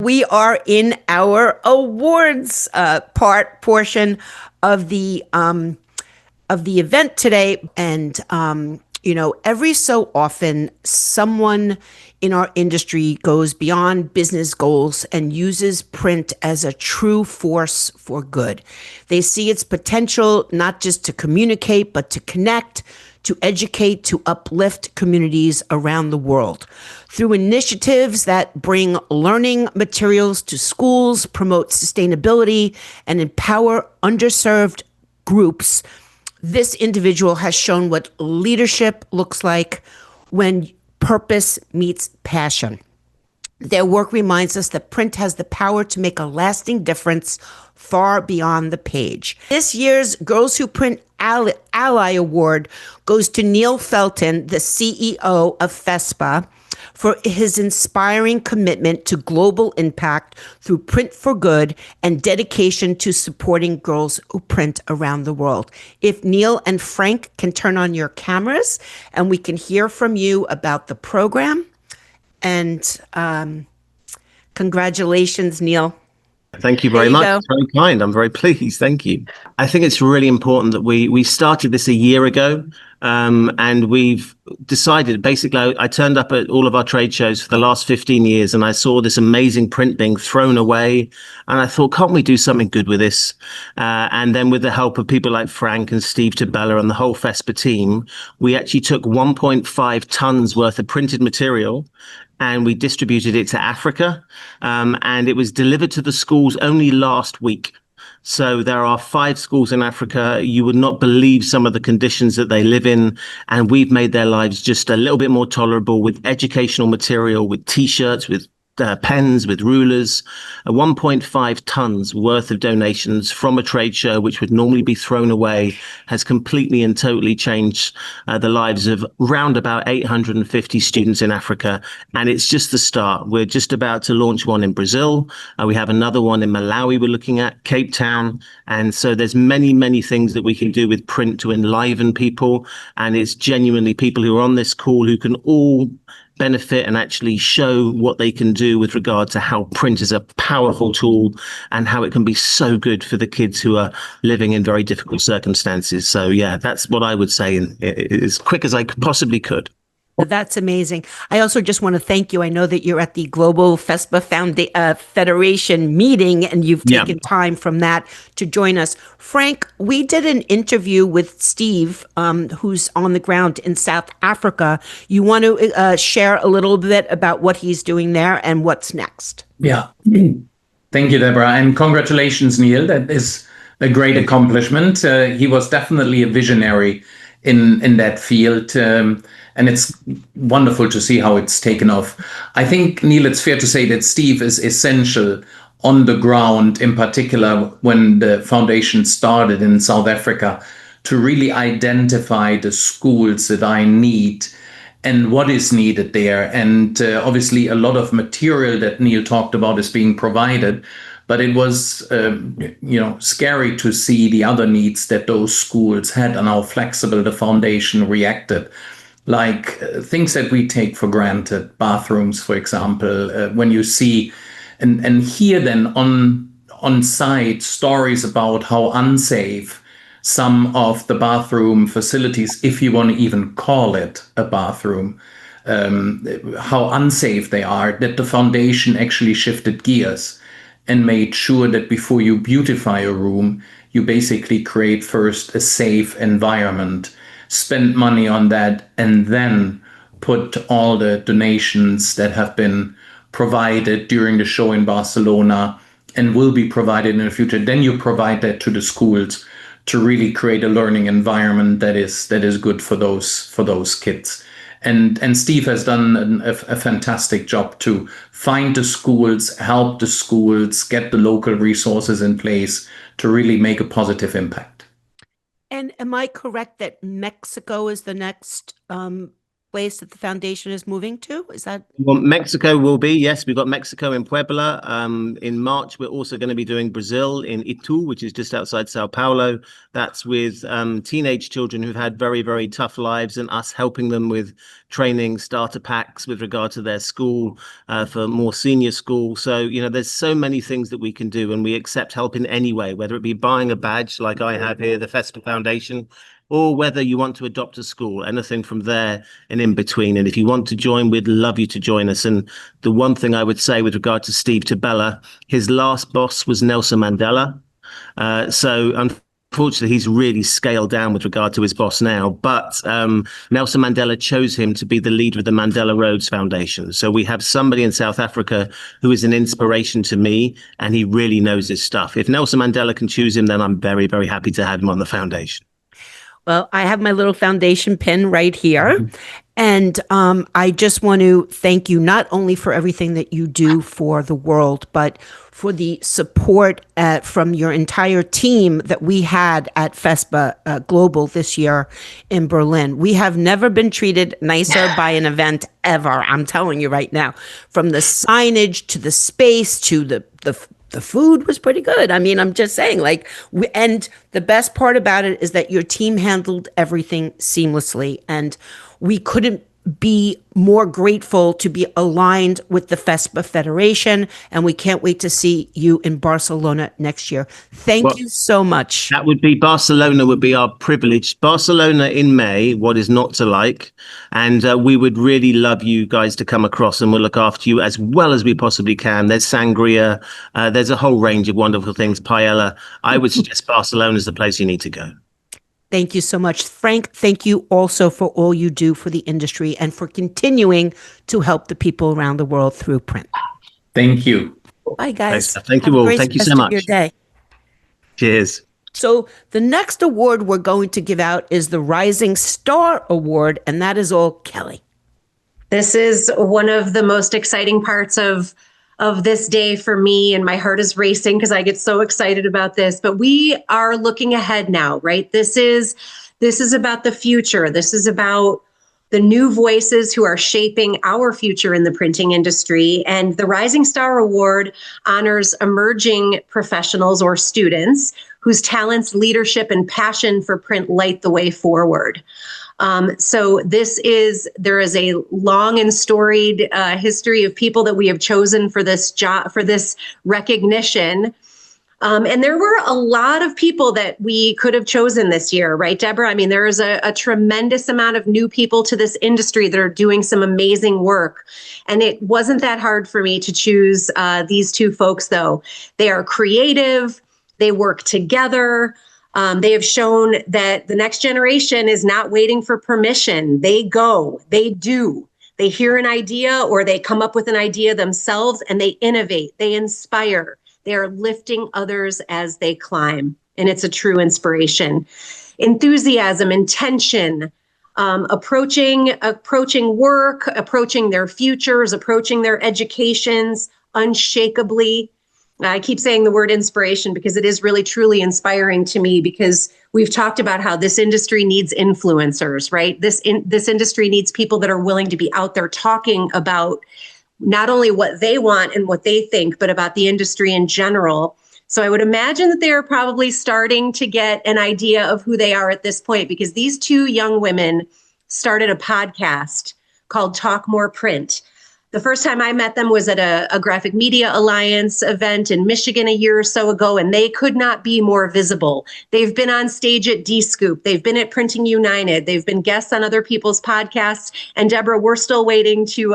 We are in our awards portion of the event today, and every so often, someone in our industry goes beyond business goals and uses print as a true force for good. They see its potential not just to communicate, but to connect, to educate, to uplift communities around the world. Through initiatives that bring learning materials to schools, promote sustainability, and empower underserved groups, this individual has shown what leadership looks like when purpose meets passion. Their work reminds us that print has the power to make a lasting difference far beyond the page. This year's Girls Who Print Ally Award goes to Neil Felton, the CEO of FESPA, for his inspiring commitment to global impact through Print for Good and dedication to supporting girls who print around the world. If Neil and Frank can turn on your cameras and we can hear from you about the program. And congratulations, Neil. Thank you very much. It's very kind. I'm very pleased. Thank you. I think it's really important that we started this a year ago, and we've decided, basically, I turned up at all of our trade shows for the last 15 years, and I saw this amazing print being thrown away, and I thought, can't we do something good with this? And then with the help of people like Frank and Steve Tabella and the whole FESPA team, we actually took 1.5 tons worth of printed material and we distributed it to Africa, and it was delivered to the schools only last week. So there are 5 schools in Africa. You would not believe some of the conditions that they live in, and we've made their lives just a little bit more tolerable with educational material, with T-shirts, with pens, with rulers. 1.5 tons worth of donations from a trade show, which would normally be thrown away, has completely and totally changed the lives of round about 850 students in Africa. And it's just the start. We're just about to launch one in Brazil. We have another one in Malawi we're looking at, Cape Town. And so there's many, many things that we can do with print to enliven people. And it's genuinely people who are on this call who can all benefit and actually show what they can do with regard to how print is a powerful tool and how it can be so good for the kids who are living in very difficult circumstances. So yeah, that's what I would say as quick as I possibly could. That's amazing. I also just want to thank you. I know that you're at the Global FESPA Federation meeting, and you've taken time from that to join us. Frank, we did an interview with Steve, who's on the ground in South Africa. You want to share a little bit about what he's doing there and what's next? Yeah. Thank you, Deborah. And congratulations, Neil. That is a great accomplishment. He was definitely a visionary in that field. And it's wonderful to see how it's taken off. I think, Neil, it's fair to say that Steve is essential on the ground, in particular when the foundation started in South Africa, to really identify the schools that I need and what is needed there. And obviously a lot of material that Neil talked about is being provided, but it was scary to see the other needs that those schools had and how flexible the foundation reacted. Like things that we take for granted, bathrooms, for example, when you see and hear then on site stories about how unsafe some of the bathroom facilities, if you want to even call it a bathroom, how unsafe they are, that the foundation actually shifted gears and made sure that before you beautify a room, you basically create first a safe environment, spend money on that, and then put all the donations that have been provided during the show in Barcelona and will be provided in the future. Then you provide that to the schools to really create a learning environment that is good for those kids. And Steve has done a fantastic job to find the schools, help the schools, get the local resources in place to really make a positive impact. And am I correct that Mexico is the next place that the foundation is moving to? Is that? Well, Mexico will be, yes. We've got Mexico in Puebla. In March, we're also going to be doing Brazil in Itu, which is just outside Sao Paulo. That's with teenage children who've had very, very tough lives, and us helping them with training starter packs with regard to their school for more senior school. So, there's so many things that we can do, and we accept help in any way, whether it be buying a badge like I have here, the Festival Foundation, or whether you want to adopt a school, anything from there and in between. And if you want to join, we'd love you to join us. And the one thing I would say with regard to Steve Tabella, his last boss was Nelson Mandela. So unfortunately, he's really scaled down with regard to his boss now. But Nelson Mandela chose him to be the leader of the Mandela Rhodes Foundation. So we have somebody in South Africa who is an inspiration to me, and he really knows his stuff. If Nelson Mandela can choose him, then I'm very, very happy to have him on the foundation. Well, I have my little foundation pin right here. And I just want to thank you not only for everything that you do for the world, but for the support from your entire team that we had at FESPA Global this year in Berlin. We have never been treated nicer by an event ever. I'm telling you right now, from the signage to the space to the food was pretty good. I mean, I'm just saying, and the best part about it is that your team handled everything seamlessly, and we couldn't be more grateful to be aligned with the FESPA Federation, and we can't wait to see you in Barcelona next year. Thank you so much. Barcelona would be our privilege. Barcelona in May, what is not to like? And we would really love you guys to come across, and we'll look after you as well as we possibly can. There's sangria, there's a whole range of wonderful things, paella. I would suggest Barcelona is the place you need to go. Thank you so much. Frank, thank you also for all you do for the industry and for continuing to help the people around the world through print. Thank you. Bye, guys. Thank you all. Thank you so much. Your day. Cheers. So the next award we're going to give out is the Rising Star Award, and that is all Kelly. This is one of the most exciting parts of this day for me, and my heart is racing because I get so excited about this. But we are looking ahead now, right? This is about the future. This is about the new voices who are shaping our future in the printing industry. And the Rising Star Award honors emerging professionals or students whose talents, leadership, and passion for print light the way forward. So there is a long and storied history of people that we have chosen for this job, for this recognition. And there were a lot of people that we could have chosen this year, right, Deborah? I mean, there is a tremendous amount of new people to this industry that are doing some amazing work. And it wasn't that hard for me to choose these two folks, though. They are creative. They work together. They have shown that the next generation is not waiting for permission. They go, they do. They hear an idea or they come up with an idea themselves and they innovate, they inspire. They are lifting others as they climb. And it's a true inspiration. Enthusiasm, intention, approaching work, approaching their futures, approaching their educations unshakably. I keep saying the word inspiration because it is really truly inspiring to me, because we've talked about how this industry needs influencers, right? This industry needs people that are willing to be out there talking about not only what they want and what they think, but about the industry in general. So I would imagine that they are probably starting to get an idea of who they are at this point, because these two young women started a podcast called Talk More Print. The first time I met them was at a Graphic Media Alliance event in Michigan a year or so ago, and they could not be more visible. They've been on stage at D-Scoop. They've been at Printing United. They've been guests on other people's podcasts. And Deborah, we're still waiting to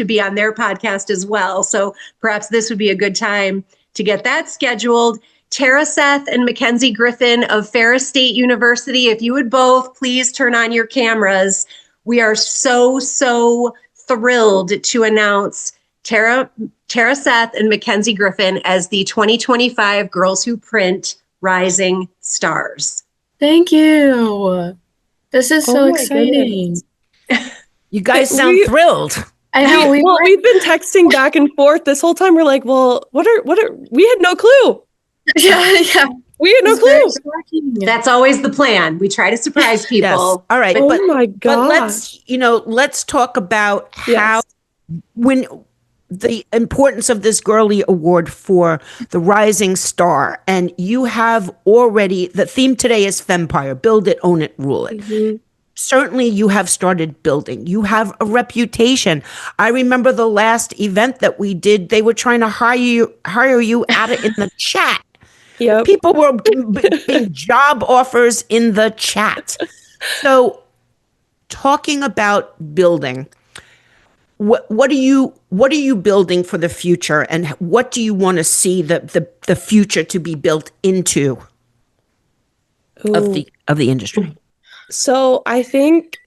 be on their podcast as well. So perhaps this would be a good time to get that scheduled. Tara Seth and Mackenzie Griffin of Ferris State University, if you would both please turn on your cameras. We are so thrilled to announce Tara Seth and Mackenzie Griffin as the 2025 Girls Who Print Rising Stars. Thank you. This is so exciting. You guys sound thrilled. I know. We've been texting back and forth this whole time. We're like, well, what are we had no clue. Yeah. We had no clue. That's always the plan. We try to surprise people. Yes. All right. Oh but, my but gosh. let's talk about how Yes. when the importance of this Girlie Award for the rising star. And you have already, the theme today is Fempire, build it, own it, rule it. Mhm. Certainly you have started building. You have a reputation. I remember the last event that we did, they were trying to hire you out in the chat. Yep. People were getting job offers in the chat. So talking about building, what are you building for the future, and what do you want to see the future to be built into of the industry? So I think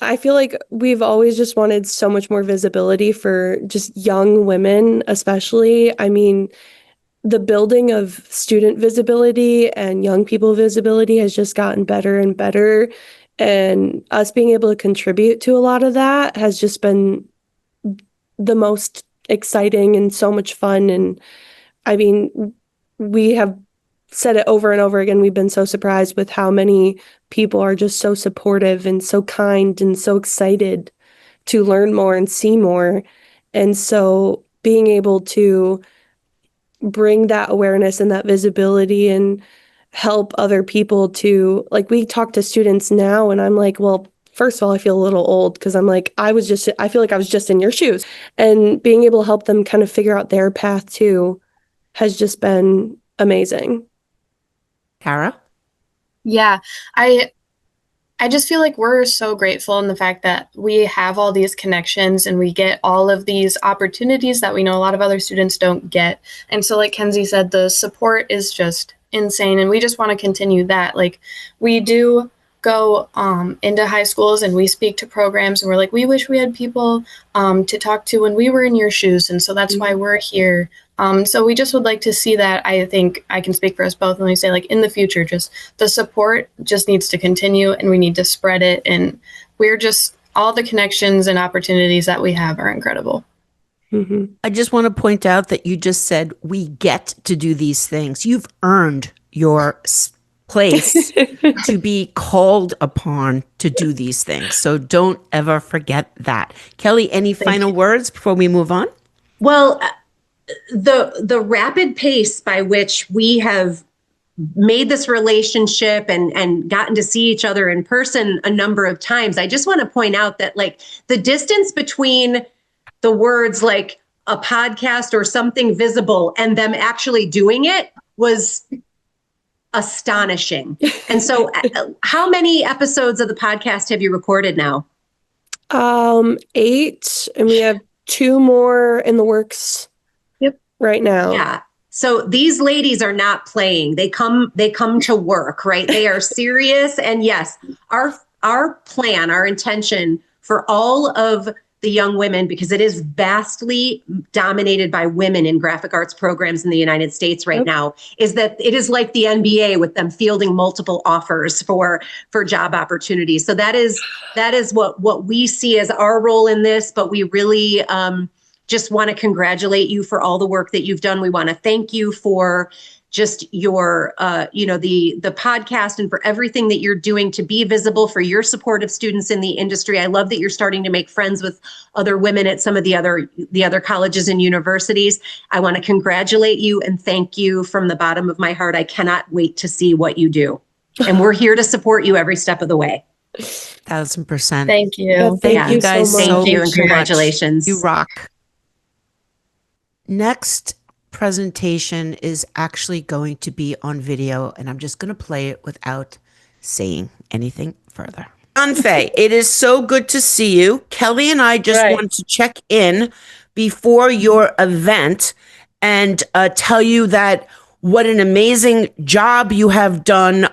I feel like we've always just wanted so much more visibility for just young women, especially. I mean, the building of student visibility and young people visibility has just gotten better and better. And us being able to contribute to a lot of that has just been the most exciting and so much fun. And I mean, we have said it over and over again. We've been so surprised with how many people are just so supportive and so kind and so excited to learn more and see more. And so being able to bring that awareness and that visibility and help other people to, like, we talk to students now and I'm like, well, first of all, I feel a little old because I'm like, I feel like I was just in your shoes, and being able to help them kind of figure out their path too has just been amazing. Kara? Yeah, I just feel like we're so grateful in the fact that we have all these connections and we get all of these opportunities that we know a lot of other students don't get. And so like Kenzie said, the support is just insane, and we just want to continue that. Like, we do go into high schools and we speak to programs and we're like, we wish we had people to talk to when we were in your shoes. And so that's why we're here. So we just would like to see that. I think I can speak for us both when we say, like, in the future, just the support just needs to continue and we need to spread it. And we're just, all the connections and opportunities that we have are incredible. Mm-hmm. I just want to point out that you just said we get to do these things. You've earned your place to be called upon to do these things. So don't ever forget that. Kelly, any final words before we move on? Well, the rapid pace by which we have made this relationship and gotten to see each other in person a number of times, I just want to point out that, like, the distance between the words like a podcast or something visible and them actually doing it was astonishing. And so how many episodes of the podcast have you recorded now? 8, and we have 2 more in the works. Yep. Right now. Yeah. So these ladies are not playing. They come to work, right? They are serious. And yes, our plan, our intention for all of the young women, because it is vastly dominated by women in graphic arts programs in the United States right now, is that it is like the NBA with them fielding multiple offers for job opportunities. So that is what we see as our role in this. But we really just want to congratulate you for all the work that you've done. We want to thank you for just your, the podcast and for everything that you're doing to be visible, for your support of students in the industry. I love that you're starting to make friends with other women at some of the other colleges and universities. I want to congratulate you and thank you from the bottom of my heart. I cannot wait to see what you do. And we're here to support you every step of the way. 1,000%. Thank you. Yeah, Thank you guys so much. Thank you and so much. congratulations. You rock. Next presentation is actually going to be on video, and I'm just going to play it without saying anything further. Anfe, it is so good to see you. Kelly and I just want to check in before your event and tell you that what an amazing job you have done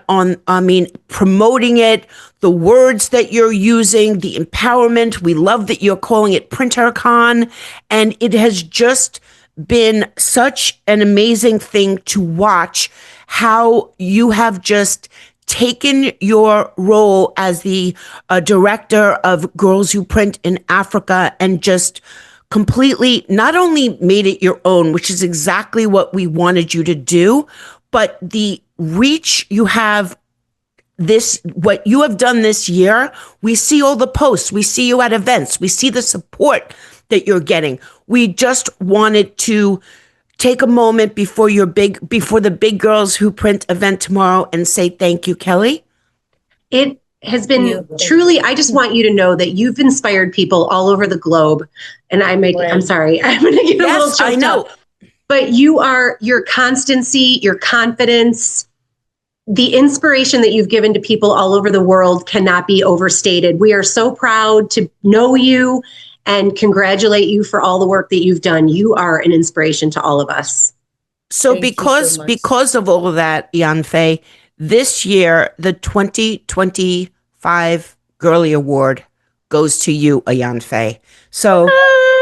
promoting it, the words that you're using, the empowerment. We love that you're calling it PrinterCon, and it has just been such an amazing thing to watch how you have just taken your role as the director of Girls Who Print in Africa and just completely not only made it your own, which is exactly what we wanted you to do, but the reach you have what you have done this year. We see all the posts, we see you at events, we see the support that you're getting. We just wanted to take a moment before the Big Girls Who Print event tomorrow and say thank you, Kelly. It has been truly, I just want you to know that you've inspired people all over the globe. And I'm sorry, I'm going to get a little choked I know. up. But your constancy, your confidence, the inspiration that you've given to people all over the world cannot be overstated. We are so proud to know you and congratulate you for all the work that you've done. You are an inspiration to all of us. So because of all of that, Yanfei, this year, the 2025 Girlie Award goes to you, Yanfei. So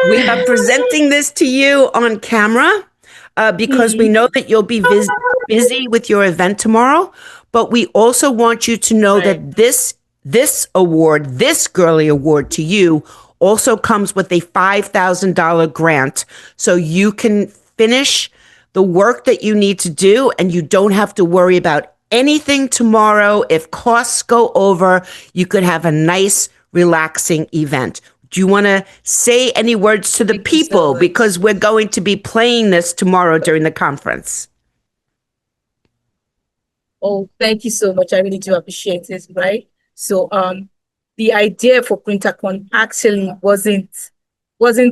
we are presenting this to you on camera because we know that you'll be busy with your event tomorrow. But we also want you to know that this award, this Girlie Award to you, also comes with a $5,000 grant. So you can finish the work that you need to do and you don't have to worry about anything tomorrow. If costs go over, you could have a nice, relaxing event. Do you want to say any words to the people? Because we're going to be playing this tomorrow during the conference. Oh, thank you so much. I really do appreciate it, right? So the idea for PrinterCon actually wasn't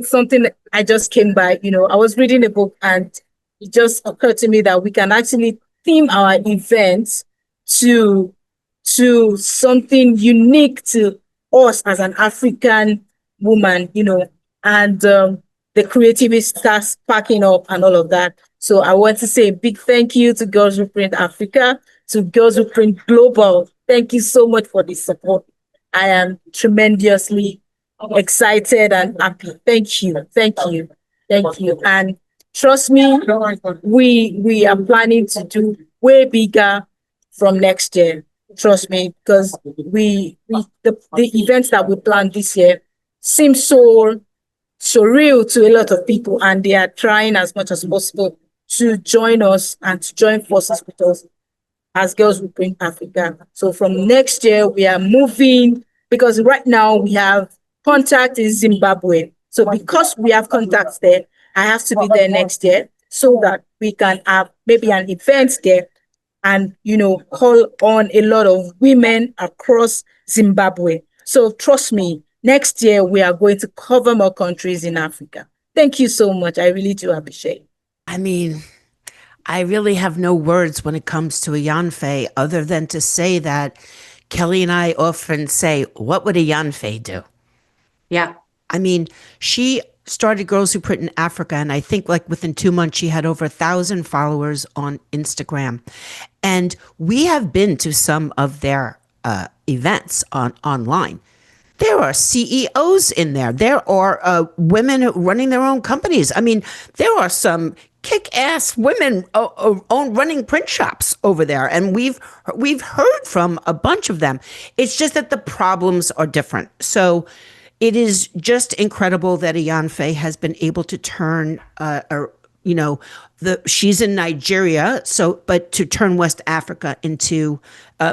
something that I just came by. I was reading a book and it just occurred to me that we can actually theme our events to something unique to us as an African woman, and the creativity starts sparking up and all of that. So I want to say a big thank you to Girls Who Print Africa, to Girls Who Print Global. Thank you so much for the support. I am tremendously excited and happy. Thank you. And trust me, we are planning to do way bigger from next year. Trust me, because the events that we planned this year seem so real to a lot of people, and they are trying as much as possible to join us and to join forces with us as Girls Who Print Africa. So from next year, we are moving, because right now we have contact in Zimbabwe. So because we have contacts there, I have to be there next year so that we can have maybe an event there and, call on a lot of women across Zimbabwe. So trust me, next year we are going to cover more countries in Africa. Thank you so much. I really do appreciate it. I mean, I really have no words when it comes to Yanfei other than to say that Kelly and I often say, what would Yanfei do? Yeah. I mean, she started Girls Who Print in Africa, and I think within 2 months, she had over 1,000 followers on Instagram. And we have been to some of their events online. There are CEOs in there. There are women running their own companies. I mean, there are some kick-ass women running print shops over there, and we've heard from a bunch of them. It's just that the problems are different. So it is just incredible that Yanfei has been able to turn, she's in Nigeria, but to turn West Africa into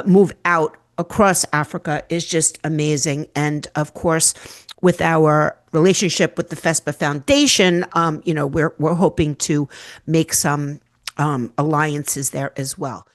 move out across Africa is just amazing. And of course, with our relationship with the FESPA Foundation, we're hoping to make some alliances there as well.